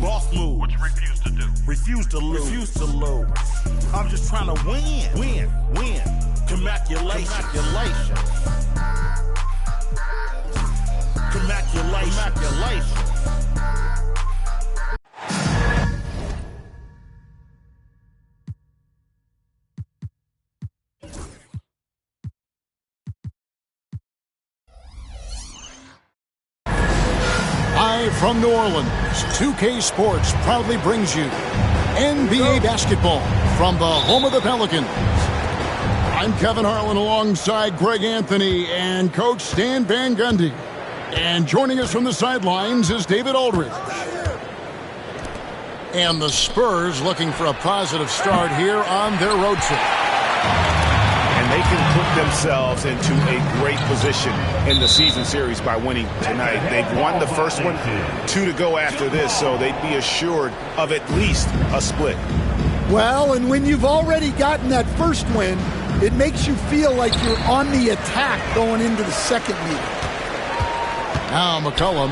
Boss move. What you refuse to do? Refuse to lose. Refuse to lose. I'm just trying to win. Win. Commaculation. Live from New Orleans, 2K Sports proudly brings you NBA basketball from the home of the Pelicans. I'm Kevin Harlan alongside Greg Anthony and Coach Stan Van Gundy. And joining us from the sidelines is David Aldridge. And the Spurs looking for a positive start here on their road trip. And they can put themselves into a great position in the season series by winning tonight. They've won the first one, 2 to go after this, so they'd be assured of at least a split. Well, and when you've already gotten that first win, it makes you feel like you're on the attack going into the second meeting. Now McCollum,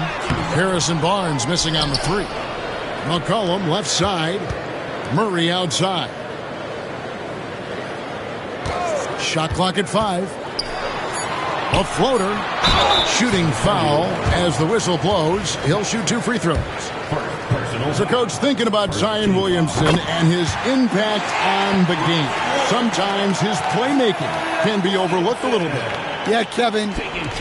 Harrison Barnes missing on the three. McCollum left side, Murray outside. Shot clock at 5. A floater. Shooting foul as the whistle blows. He'll shoot 2 free throws. So, Coach, thinking about Zion Williamson and his impact on the game. Sometimes his playmaking can be overlooked a little bit. Yeah, Kevin,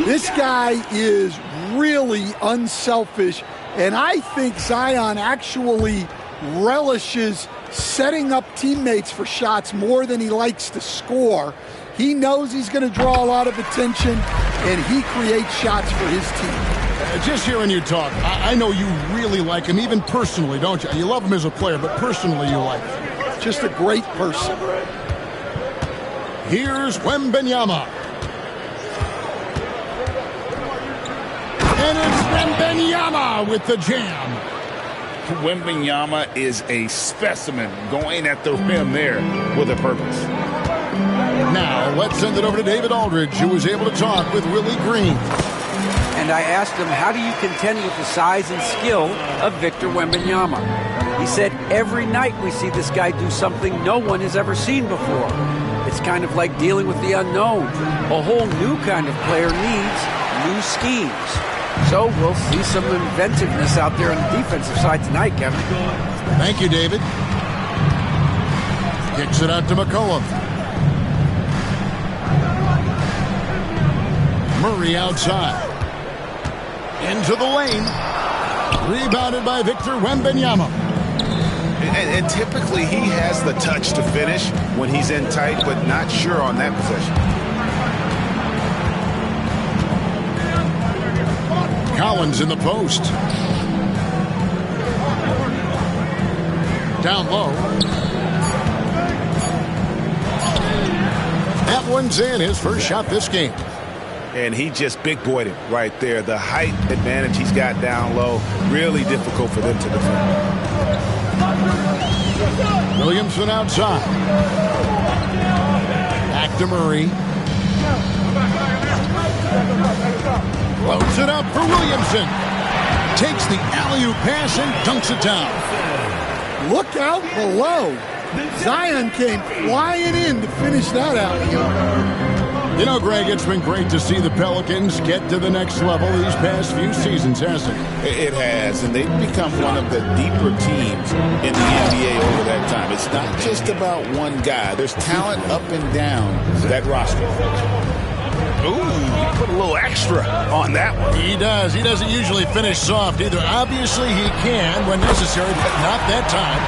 this guy is really unselfish, and I think Zion actually relishes setting up teammates for shots more than he likes to score. He knows he's going to draw a lot of attention, and he creates shots for his team. Just hearing you talk, I know you really like him, even personally, don't you? You love him as a player, but personally you like him. Just a great person. Here's Wembanyama. And it's Wembanyama with the jam. Wembanyama is a specimen going at the rim there with a purpose. Now, let's send it over to David Aldridge, who was able to talk with Willie Green. And I asked him, how do you contend with the size and skill of Victor Wembanyama? He said, every night we see this guy do something no one has ever seen before. It's kind of like dealing with the unknown. A whole new kind of player needs new schemes. So we'll see some inventiveness out there on the defensive side tonight, Kevin. Thank you, David. Kicks it out to McCollum. Murray outside. Into the lane. Rebounded by Victor Wembanyama. And typically he has the touch to finish when he's in tight, but not sure on that possession. Collins in the post. Down low. That one's in, his first shot this game. And he just big-boyed it right there. The height advantage he's got down low, really difficult for them to defend. Williamson outside. Back to Murray. Floats it up for Williamson. Takes the alley-oop pass and dunks it down. Look out below. Zion came flying in to finish that alley-oop. You know, Greg, it's been great to see the Pelicans get to the next level these past few seasons, hasn't it? It has, and they've become one of the deeper teams in the NBA over that time. It's not just about one guy. There's talent up and down that roster. Ooh, he put a little extra on that one. He does. He doesn't usually finish soft either. Obviously, he can when necessary, but not that time.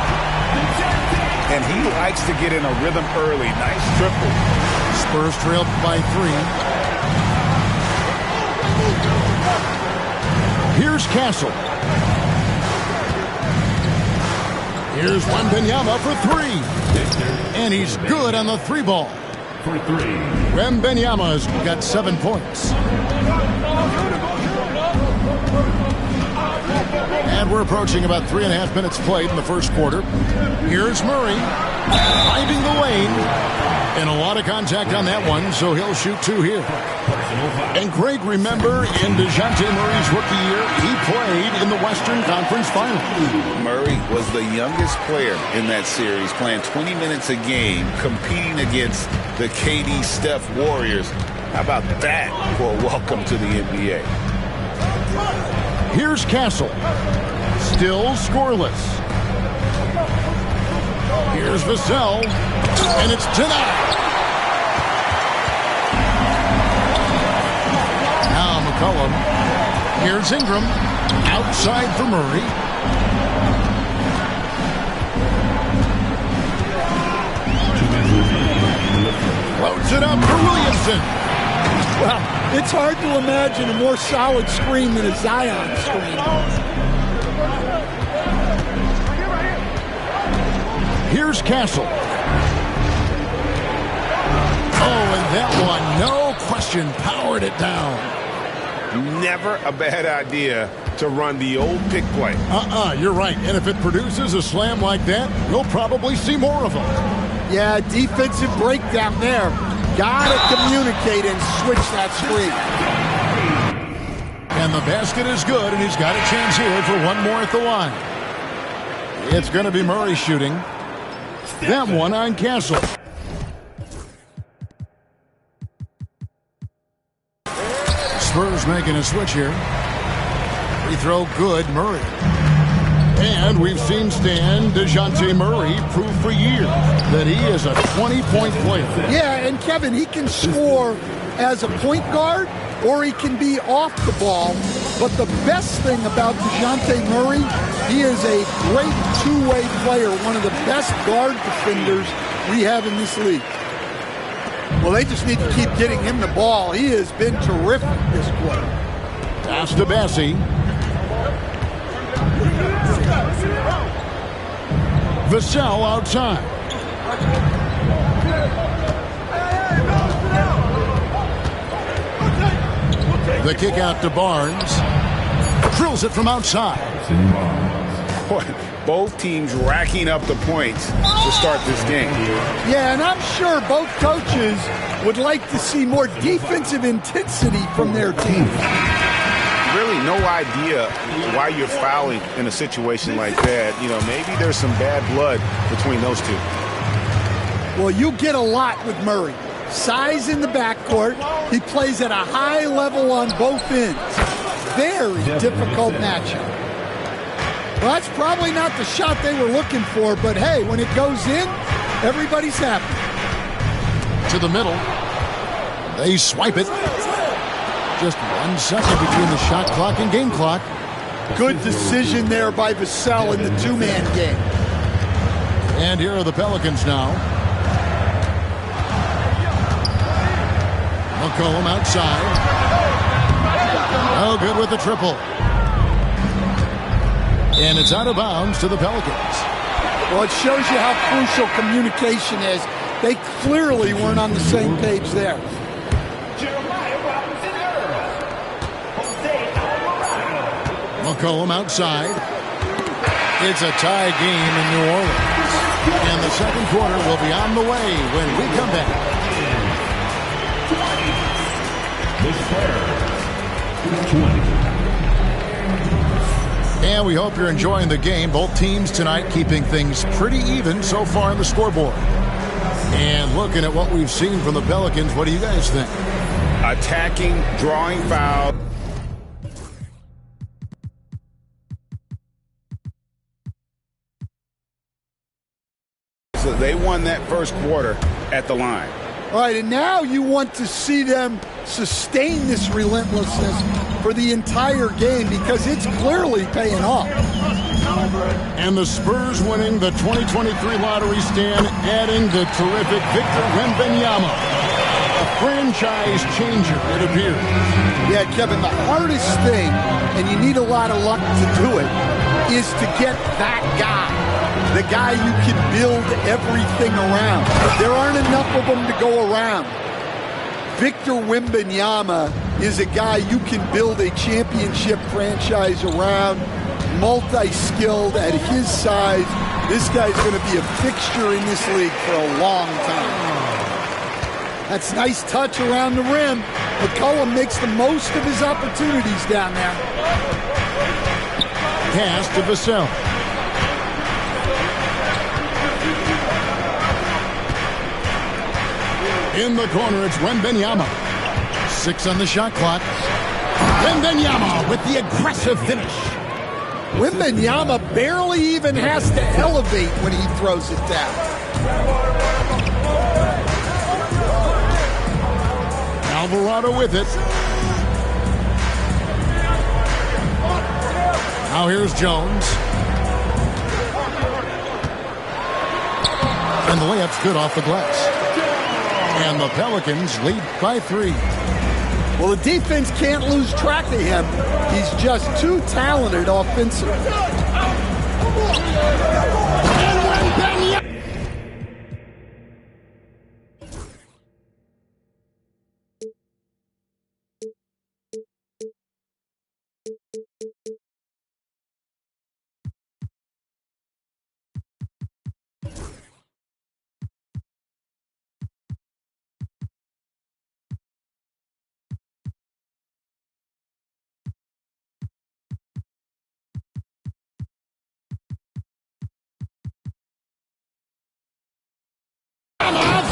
And he likes to get in a rhythm early. Nice triple. Spurs trailed by 3. Here's Castle. Here's Wembanyama for 3. And he's good on the 3 ball. For 3. Wembanyama's got 7 points. And We're approaching about 3.5 minutes played in the first quarter. Here's Murray, driving the lane, and a lot of contact on that one, so he'll shoot 2 here. And Greg, remember, in DeJounte Murray's rookie year, he played in the Western Conference Finals. Murray was the youngest player in that series, playing 20 minutes a game, competing against the KD Steph Warriors. How about that for a welcome to the NBA? Here's Castle. Still scoreless. Here's Vassell. And it's denied. Now McCollum. Here's Ingram. Outside for Murray. Loads it up for Williamson. Well, it's hard to imagine a more solid screen than a Zion screen. Here's Castle. Oh, and that one, no question, powered it down. Never a bad idea to run the old pick play. You're right. And if it produces a slam like that, we'll probably see more of them. Yeah, defensive breakdown there. Gotta communicate and switch that screen. And the basket is good, and he's got a chance here for one more at the line. It's going to be Murray shooting. That one on Castle. Spurs making a switch here. Free throw good, Murray. And we've seen Stan DeJounte Murray prove for years that he is a 20-point player. Yeah, and Kevin, he can score as a point guard or he can be off the ball. But the best thing about DeJounte Murray, he is a great two-way player, one of the best guard defenders we have in this league. Well, they just need to keep getting him the ball. He has been terrific this quarter. Pass to Bassie. Vassell outside. The kick out to Barnes. Drills it from outside. Both teams racking up the points to start this game. Yeah, and I'm sure both coaches would like to see more defensive intensity from their team. Really no idea why you're fouling in a situation like that. You know, maybe there's some bad blood between those two. Well, you get a lot with Murray. Size in the backcourt. He plays at a high level on both ends. Very difficult matchup. Well, that's probably not the shot they were looking for, but hey, when it goes in, everybody's happy. To the middle. They swipe it. Just 1 second between the shot clock and game clock. Good decision there by Vassell in the two-man game. And here are the Pelicans now. McCollum outside. Oh, good with the triple. And it's out of bounds to the Pelicans. Well, it shows you how crucial communication is. They clearly weren't on the same page there. McCollum outside. It's a tie game in New Orleans. And the second quarter will be on the way when we come back. And we hope you're enjoying the game. Both teams tonight keeping things pretty even so far on the scoreboard. And looking at what we've seen from the Pelicans, what do you guys think? Attacking, drawing foul. So they won that first quarter at the line. All right, and now you want to see them sustain this relentlessness for the entire game because it's clearly paying off. And the Spurs winning the 2023 lottery, stand adding the terrific Victor Wembanyama. A franchise changer, it appears. Yeah, Kevin, the hardest thing, and you need a lot of luck to do it, is to get that guy. The guy you can build everything around. There aren't enough of them to go around. Victor Wembanyama is a guy you can build a championship franchise around. multi-skilled at his size. This guy's going to be a fixture in this league for a long time. That's nice touch around the rim. McCollum makes the most of his opportunities down there. Pass to Vassell. In the corner, it's Wembanyama. 6 on the shot clock. Wembanyama with the aggressive finish. Wembanyama barely even has to elevate when he throws it down. Alvarado with it. Now here's Jones. And the layup's good off the glass. And the Pelicans lead by 3. Well, the defense can't lose track of him. He's just too talented offensively.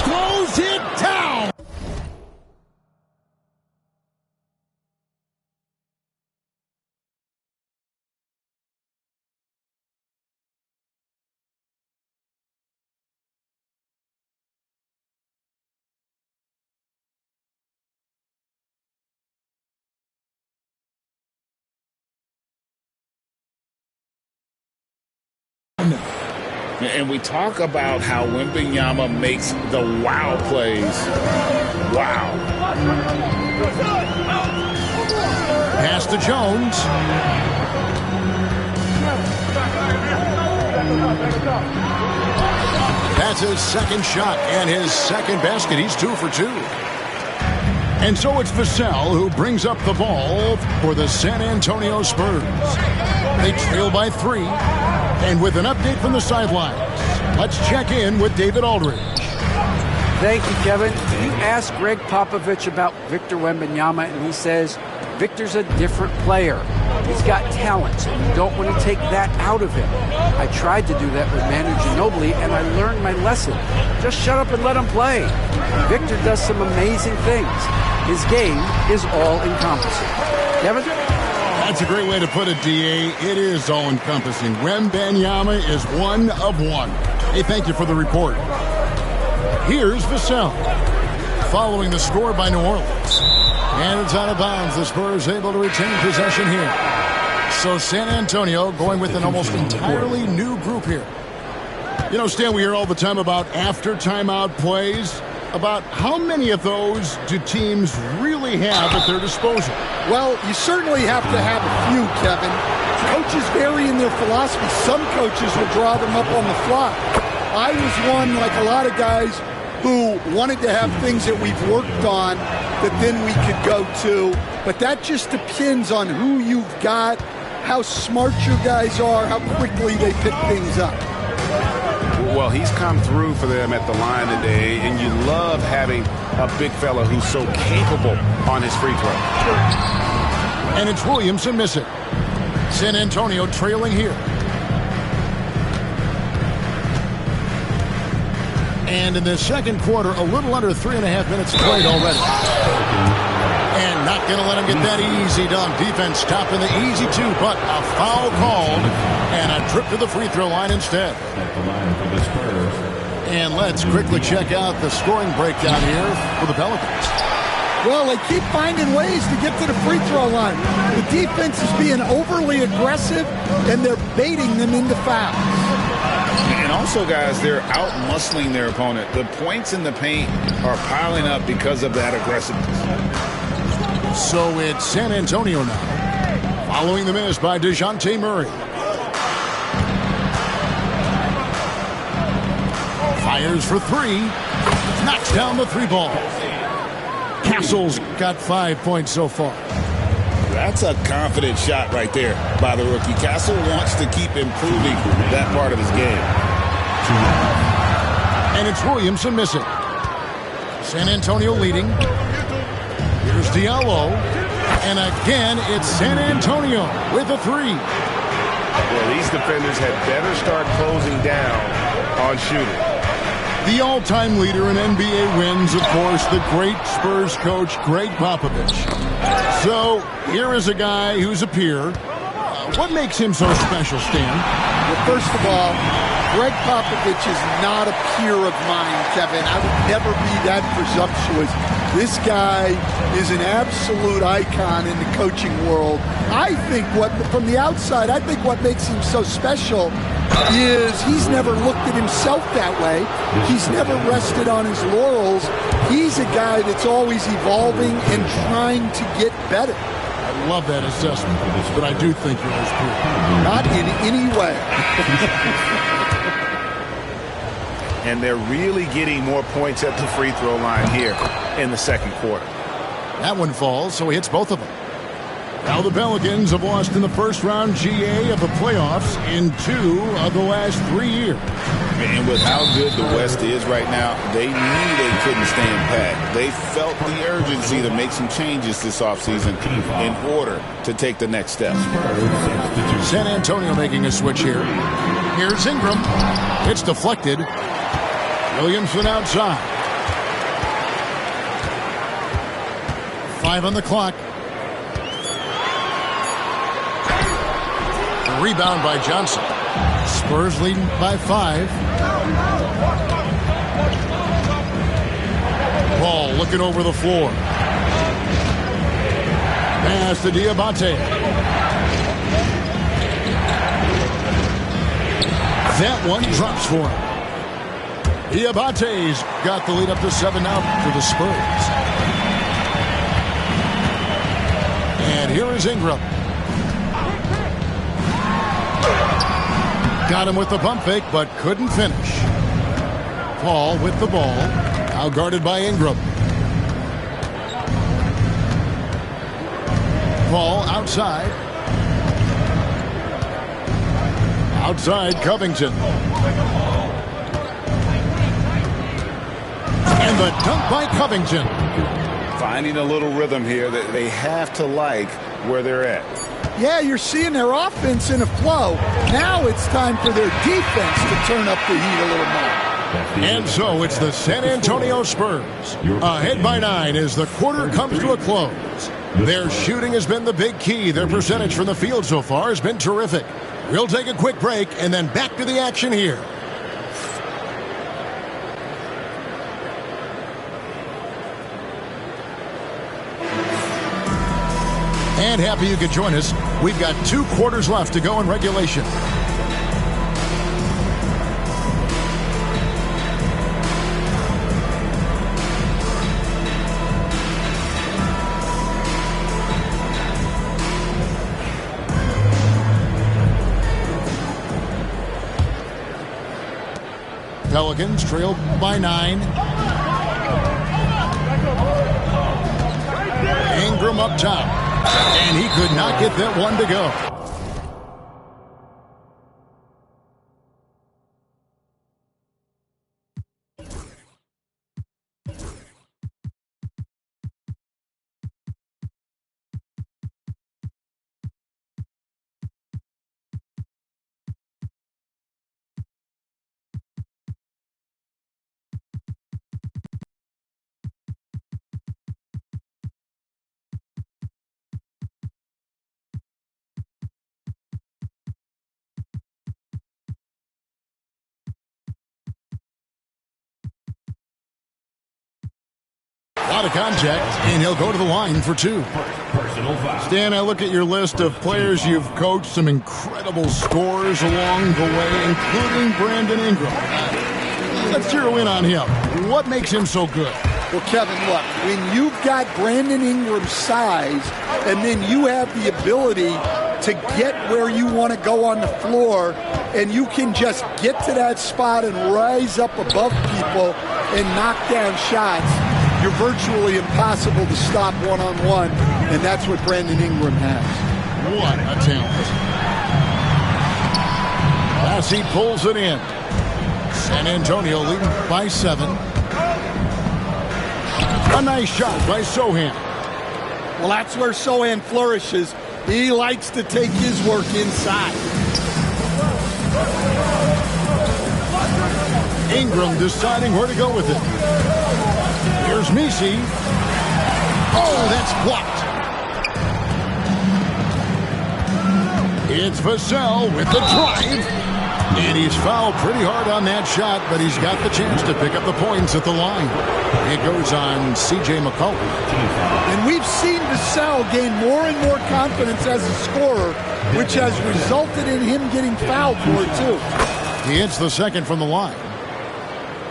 Throws it down. And we talk about how Wembanyama makes the wow plays. Wow. Pass to Jones. That's his second shot and his second basket. He's 2 for 2. And so it's Vassell who brings up the ball for the San Antonio Spurs. They trail by 3. And with an update from the sidelines, let's check in with David Aldridge. Thank you, Kevin. You asked Greg Popovich about Victor Wembanyama, and he says Victor's a different player. He's got talent, and you don't want to take that out of him. I tried to do that with Manu Ginobili, and I learned my lesson. Just shut up and let him play. Victor does some amazing things. His game is all-encompassing. Kevin? That's a great way to put it, D.A. It is all-encompassing. Wembanyama is 1 of 1. Hey, thank you for the report. Here's Vassell. Following the score by New Orleans. And it's out of bounds. The Spurs able to retain possession here. So San Antonio going with an almost entirely new group here. You know, Stan, we hear all the time about after-timeout plays. About how many of those do teams really have at their disposal? Well, you certainly have to have a few, Kevin. Coaches vary in their philosophy. Some coaches will draw them up on the fly. I was one, like a lot of guys, who wanted to have things that we've worked on that then we could go to. But that just depends on who you've got, how smart your guys are, how quickly they pick things up. Well, he's come through for them at the line today, and you love having a big fella who's so capable on his free throw. And it's Williamson miss it. San Antonio trailing here. And in the second quarter, a little under 3.5 minutes played already. And not going to let him get that easy done. Defense stopping the easy 2, but a foul called and a trip to the free throw line instead. And let's quickly check out the scoring breakdown here for the Pelicans. Well, they keep finding ways to get to the free throw line. The defense is being overly aggressive, and they're baiting them into fouls. And also, guys, they're out-muscling their opponent. The points in the paint are piling up because of that aggressiveness. So it's San Antonio now, following the miss by DeJounte Murray. Fires for 3, knocks down the 3 ball. Castle's got 5 points so far. That's a confident shot right there by the rookie. Castle wants to keep improving that part of his game. And it's Williamson missing. San Antonio leading. Here's Diallo. And again, it's San Antonio with a three. Well, these defenders had better start closing down on shooting. The all-time leader in NBA wins, of course, the great Spurs coach, Greg Popovich. So here is a guy who's a peer. What makes him so special, Stan? Well, first of all, Greg Popovich is not a peer of mine, Kevin. I would never be that presumptuous. This guy is an absolute icon in the coaching world. I think from the outside, I think what makes him so special is he's never looked at himself that way. He's never rested on his laurels. He's a guy that's always evolving and trying to get better. I love that assessment, but I do think you're his peer. Not in any way. And they're really getting more points at the free throw line here in the second quarter. That one falls, so he hits both of them. Now the Pelicans have lost in the first round GA of the playoffs in 2 of the last 3 years. And with how good the West is right now, they knew they couldn't stand pat. They felt the urgency to make some changes this offseason in order to take the next step. San Antonio making a switch here. Here's Ingram. It's deflected. Williamson outside. 5 on the clock. The rebound by Johnson. Spurs leading by 5. Ball looking over the floor. Pass to Diabate. That one drops for him. Diabate's got the lead up to 7 now for the Spurs. And here is Ingram. Got him with the pump fake, but couldn't finish. Paul with the ball. Now guarded by Ingram. Paul outside. Outside Covington. And the dunk by Covington. Finding a little rhythm here that they have to like where they're at. Yeah, you're seeing their offense in a flow. Now it's time for their defense to turn up the heat a little more. And so it's the San Antonio Spurs ahead by 9 as the quarter comes to a close. Their shooting has been the big key. Their percentage from the field so far has been terrific. We'll take a quick break and then back to the action here. And happy you could join us. We've got 2 quarters left to go in regulation. Pelicans trail by 9. Ingram up top. And he could not get that one to go. A lot of contact, and he'll go to the line for 2. Stan, I look at your list of players you've coached, some incredible scores along the way, including Brandon Ingram. Let's zero in on him. What makes him so good? Well, Kevin, look, when you've got Brandon Ingram's size and then you have the ability to get where you want to go on the floor and you can just get to that spot and rise up above people and knock down shots, you're virtually impossible to stop one-on-one, and that's what Brandon Ingram has. What a talent. As he pulls it in. San Antonio leading by 7. A nice shot by Sohan. Well, that's where Sohan flourishes. He likes to take his work inside. Ingram deciding where to go with it. Here's Messi. Oh, that's blocked. It's Vassell with the drive. And he's fouled pretty hard on that shot, but he's got the chance to pick up the points at the line. It goes on C.J. McCollum. And we've seen Vassell gain more and more confidence as a scorer, which has resulted in him getting fouled more, too. He hits the second from the line.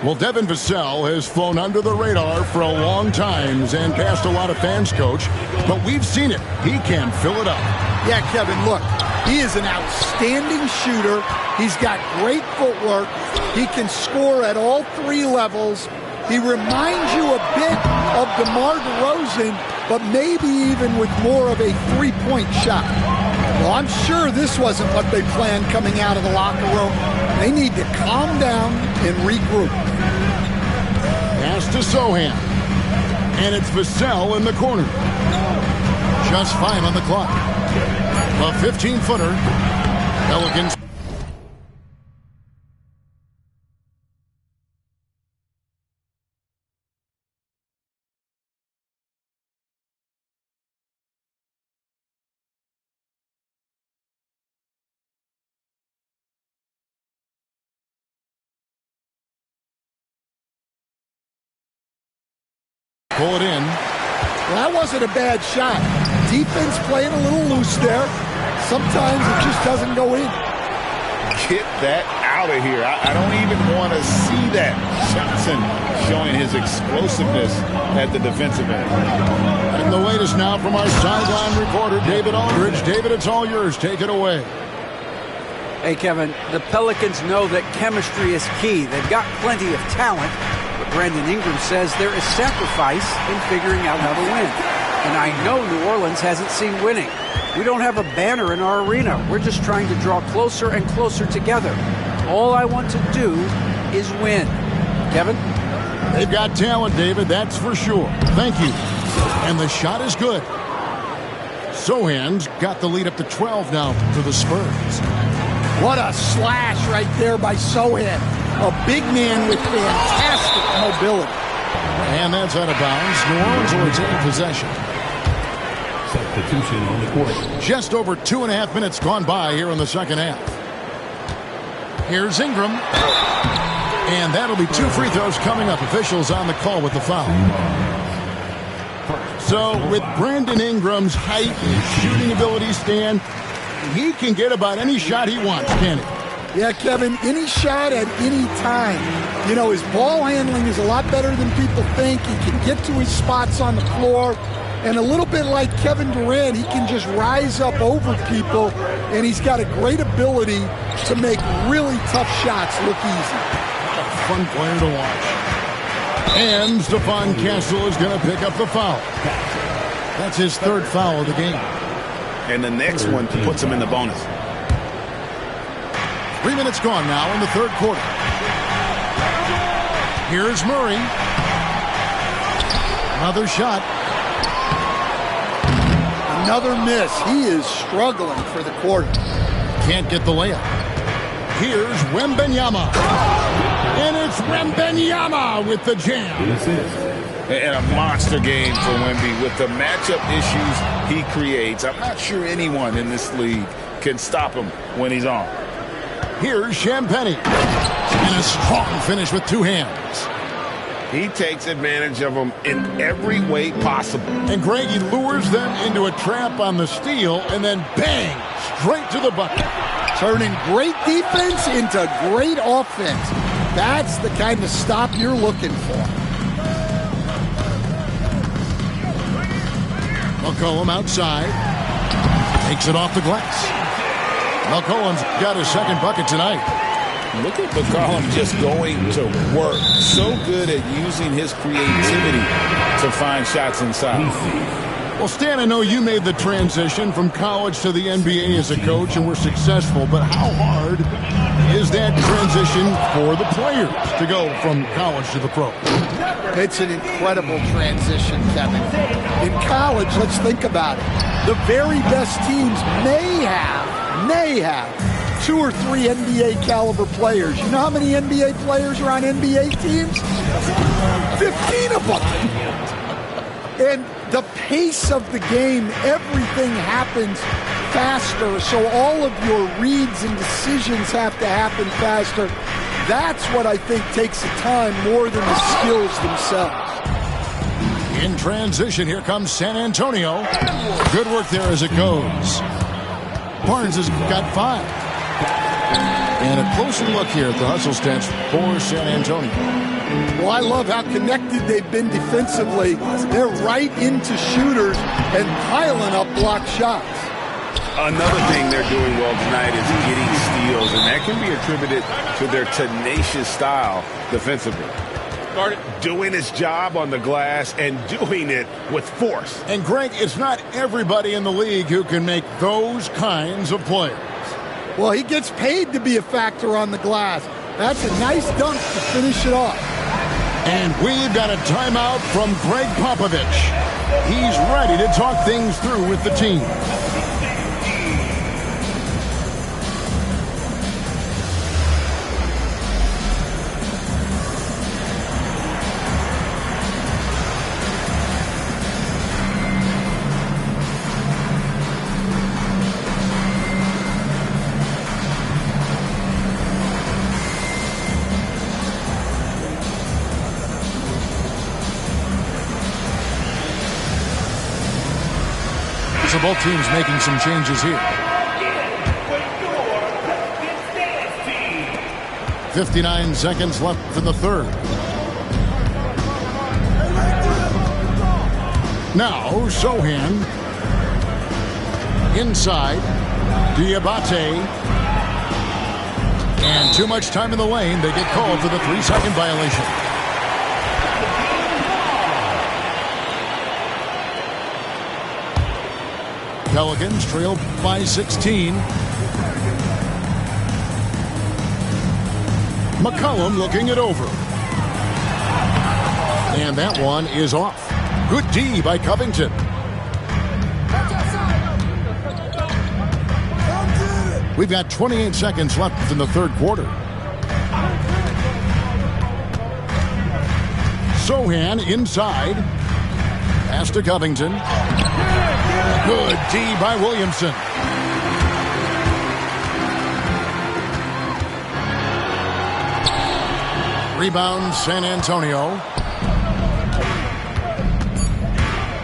Well, Devin Vassell has flown under the radar for a long time and passed a lot of fans, Coach. But we've seen it. He can fill it up. Yeah, Kevin, look. He is an outstanding shooter. He's got great footwork. He can score at all 3 levels. He reminds you a bit of DeMar DeRozan, but maybe even with more of a 3-point shot. Well, I'm sure this wasn't what they planned coming out of the locker room. They need to calm down and regroup. Pass to Sohan. And it's Vassell in the corner. Just 5 on the clock. A 15-footer. Pelicans. Pull it in. Well, that wasn't a bad shot. Defense playing a little loose there. Sometimes it just doesn't go in. Get that out of here. I don't even want to see that. Johnson showing his explosiveness at the defensive end. And the latest now from our sideline reporter, David Aldridge. David, it's all yours. Take it away. Hey, Kevin, the Pelicans know that chemistry is key. They've got plenty of talent, but Brandon Ingram says there is sacrifice in figuring out how to win. And I know New Orleans hasn't seen winning. We don't have a banner in our arena. We're just trying to draw closer and closer together. All I want to do is win. Kevin? They've got talent, David, that's for sure. Thank you. And the shot is good. Sohan's got the lead up to 12 now for the Spurs. What a slash right there by Sohan. A big man with fantastic mobility. And that's out of bounds. New Orleans will retain possession. Substitution on the court. Just over 2.5 minutes gone by here in the second half. Here's Ingram. And that'll be 2 free throws coming up. Officials on the call with the foul. So with Brandon Ingram's height and shooting ability, Stan, he can get about any shot he wants, can't he? Yeah, Kevin, any shot at any time. You know, his ball handling is a lot better than people think. He can get to his spots on the floor. And a little bit like Kevin Durant, he can just rise up over people. And he's got a great ability to make really tough shots look easy. A fun player to watch. And Stephon Castle is going to pick up the foul. That's his 3rd foul of the game. And the next one puts him in the bonus. 3 minutes gone now in the 3rd quarter. Here's Murray. Another shot. Another miss. He is struggling for the quarter. Can't get the layup. Here's Wembanyama. And it's Wembanyama with the jam. And a monster game for Wemby with the matchup issues he creates. I'm not sure anyone in this league can stop him when he's on. Here's Champagnie. And a strong finish with 2 hands. He takes advantage of them in every way possible. And Greg, he lures them into a trap on the steal, and then bang, straight to the bucket. Turning great defense into great offense. That's the kind of stop you're looking for. McCollum outside. Takes it off the glass. McCollum's got his 2nd bucket tonight. Look at McCollum just going to work. So good at using his creativity to find shots inside. Well, Stan, I know you made the transition from college to the NBA as a coach and were successful, but how hard is that transition for the players to go from college to the pro? It's an incredible transition, Kevin. In college, let's think about it. The very best teams may have 2 or 3 NBA caliber players. You know how many NBA players are on NBA teams? 15 of them. And the pace of the game, everything happens faster, so all of your reads and decisions have to happen faster. That's what I think takes the time more than the skills themselves. In transition, here comes San Antonio. Good work there as it goes. Barnes has got 5. And a closer look here at the hustle stats for San Antonio. Well, I love how connected they've been defensively. They're right into shooters and piling up block shots. Another thing they're doing well tonight is getting steals, and that can be attributed to their tenacious style defensively. Doing his job on the glass and doing it with force. And, Greg, it's not everybody in the league who can make those kinds of plays. Well, he gets paid to be a factor on the glass. That's a nice dunk to finish it off. And we've got a timeout from Greg Popovich. He's ready to talk things through with the team. So both teams making some changes here. 59 seconds left in the third. Now Sohan inside. Diabate. And too much time in the lane. They get called for the 3-second violation. Pelicans trail by 16. McCollum looking it over. And that one is off. Good D by Covington. We've got 28 seconds left in the third quarter. Sohan inside. Pass to Covington. Good D by Williamson. Rebound San Antonio.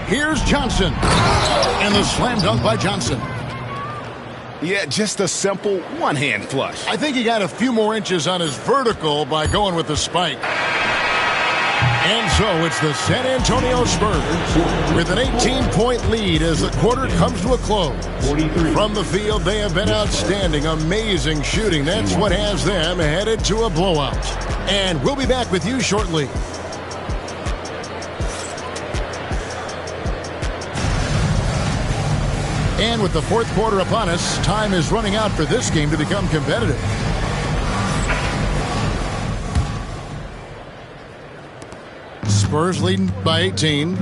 Here's Johnson. And the slam dunk by Johnson. Yeah, just a simple one-hand flush. I think he got a few more inches on his vertical by going with the spike. And so it's the San Antonio Spurs with an 18-point lead as the quarter comes to a close. From the field, they have been outstanding. Amazing shooting. That's what has them headed to a blowout. And we'll be back with you shortly. And with the fourth quarter upon us, time is running out for this game to become competitive. Spurs leading by 18.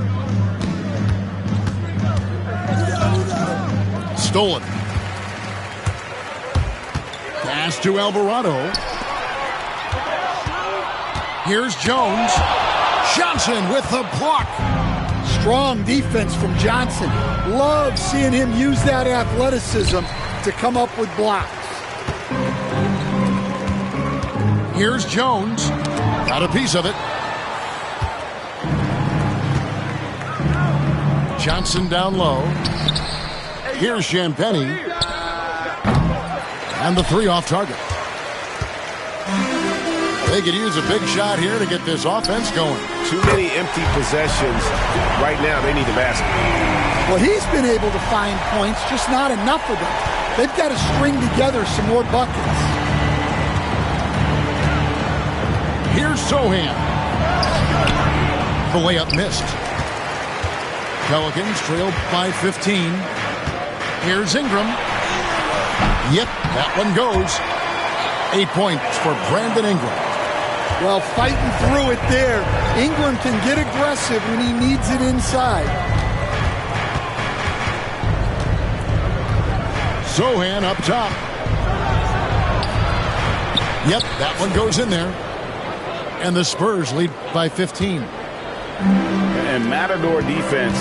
Stolen. Pass to Alvarado. Here's Jones. Johnson with the block. Strong defense from Johnson. Love seeing him use that athleticism to come up with blocks. Here's Jones. Got a piece of it. Johnson down low. Here's Champagny. And the 3 off target. They could use a big shot here to get this offense going. Too many empty possessions. Right now, they need the basket. Well, he's been able to find points, just not enough of them. They've got to string together some more buckets. Here's Sohan. The layup missed. Pelicans trailed by 15. Here's Ingram. Yep, that one goes. 8 points for Brandon Ingram. Well, fighting through it there. Ingram can get aggressive when he needs it inside. Sohan up top. Yep, that one goes in there. And the Spurs lead by 15. And Matador defense,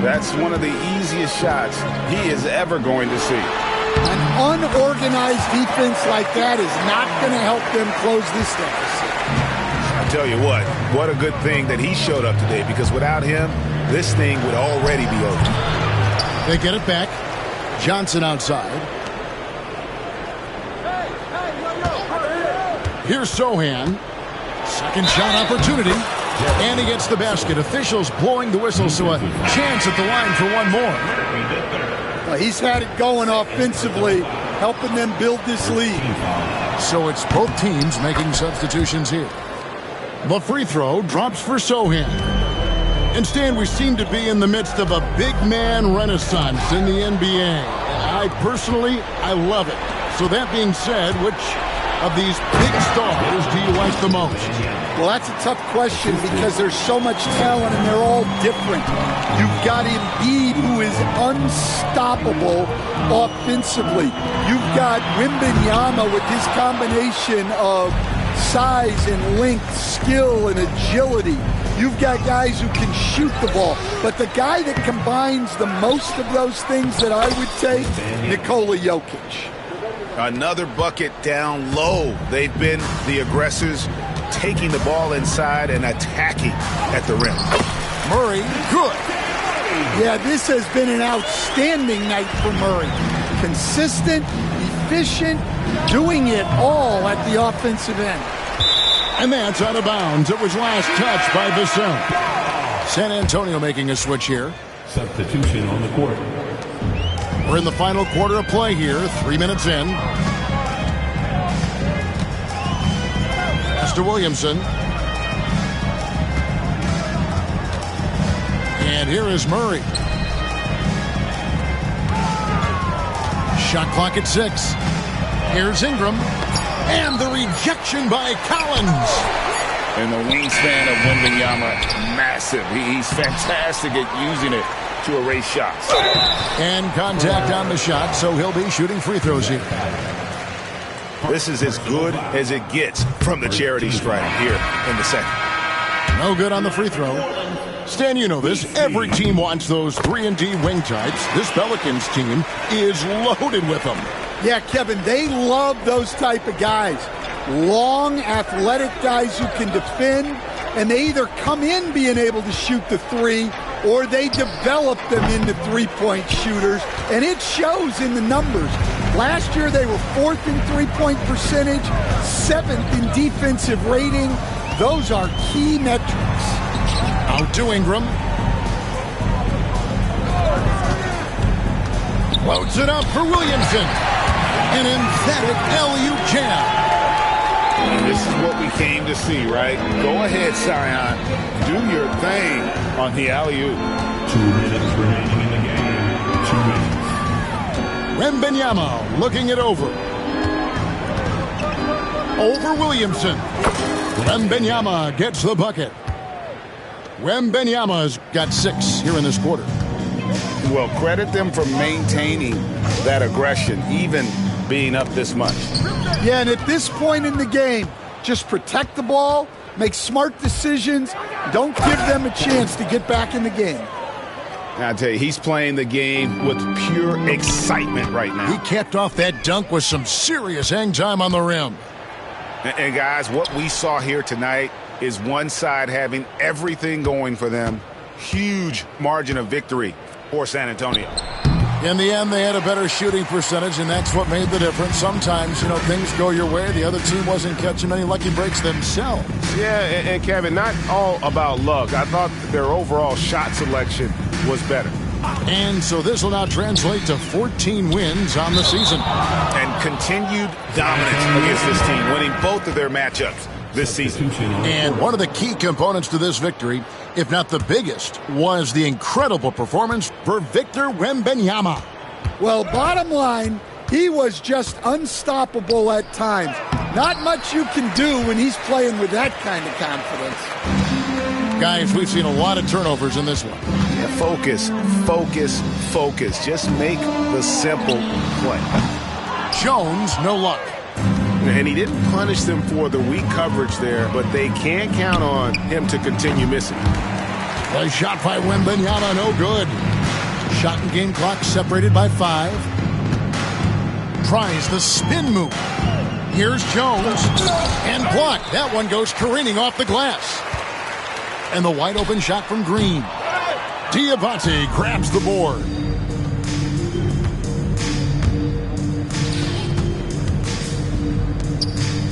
that's one of the easiest shots he is ever going to see. An unorganized defense like that is not going to help them close this deficit. I tell you what a good thing that he showed up today, because without him, this thing would already be over. They get it back. Johnson outside. Here's Sohan. Second shot opportunity. And he gets the basket. Officials blowing the whistle, so a chance at the line for one more. Well, he's had it going offensively, helping them build this lead. So it's both teams making substitutions here. The free throw drops for Sohan. And Stan, we seem to be in the midst of a big man renaissance in the NBA. I personally love it. So that being said, which of these big stars do you like the most? Well, that's a tough question because there's so much talent and they're all different. You've got Embiid, who is unstoppable offensively. You've got Wembanyama with his combination of size and length, skill and agility. You've got guys who can shoot the ball. But the guy that combines the most of those things that I would take, Nikola Jokic. Another bucket down low. They've been the aggressors, taking the ball inside and attacking at the rim. Murray, good. Yeah, this has been an outstanding night for Murray. Consistent, efficient, doing it all at the offensive end. And that's out of bounds. It was last touched by Vassell. San Antonio making a switch here. Substitution on the court. We're in the final quarter of play here. 3 minutes in. Pass to Williamson. And here is Murray. Shot clock at 6. Here's Ingram. And the rejection by Collins. And the wingspan of Wembanyama, massive. He's fantastic at using it to erase shots. And contact on the shot, so he'll be shooting free throws here. This is as good as it gets from the charity stripe here in the second. No good on the free throw. Stan, you know this. Every team wants those 3-and-D wing types. This Pelicans team is loaded with them. Yeah, Kevin, they love those type of guys. Long, athletic guys who can defend, and they either come in being able to shoot the three, or they develop them into three-point shooters, and it shows in the numbers. Last year, they were 4th in three-point percentage, 7th in defensive rating. Those are key metrics. Out to Ingram. Loads it up for Williamson. An emphatic alley-oop jam. And this is what we came to see, right? Go ahead, Zion. Do your thing on the alley-oop. 2 minutes remaining in the game. 2 minutes. Wembanyama looking it over. Over Williamson. Wembanyama gets the bucket. Wembanyama's got 6 here in this quarter. Well, credit them for maintaining that aggression, even being up this much. Yeah, and at this point in the game, just protect the ball, make smart decisions, don't give them a chance to get back in the game. I tell you, he's playing the game with pure excitement right now. He capped off that dunk with some serious hang time on the rim. And guys, what we saw here tonight is one side having everything going for them. Huge margin of victory for San Antonio. In the end, they had a better shooting percentage, and that's what made the difference. Sometimes, things go your way. The other team wasn't catching any lucky breaks themselves. Yeah, and Kevin, not all about luck. I thought their overall shot selection was better. And so this will now translate to 14 wins on the season. And continued dominance against this team, winning both of their matchups this season. And one of the key components to this victory, if not the biggest, was the incredible performance for Victor Wembanyama. Well, bottom line, he was just unstoppable at times. Not much you can do when he's playing with that kind of confidence. Guys, we've seen a lot of turnovers in this one. Yeah, focus, focus, focus. Just make the simple play. Jones, no luck. And he didn't punish them for the weak coverage there, but they can't count on him to continue missing. The shot by Wembanyama, no good. Shot and game clock separated by 5. Tries the spin move. Here's Jones. And blocked. That one goes careening off the glass. And the wide open shot from Green. Diabate grabs the board.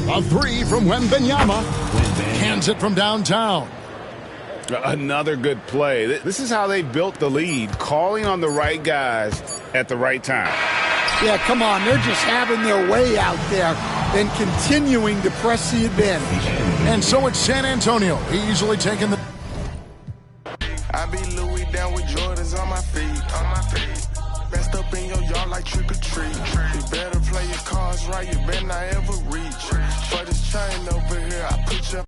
A 3 from Wembanyama. Hands it from downtown. Another good play. This is how they built the lead, calling on the right guys at the right time. Yeah, come on. They're just having their way out there and continuing to press the advantage. And so it's San Antonio easily taking the... I be Louis down with Jordans on my feet. Best up in your yard like trick or treat. You better play your cards right, you better not ever reach. For this chain, no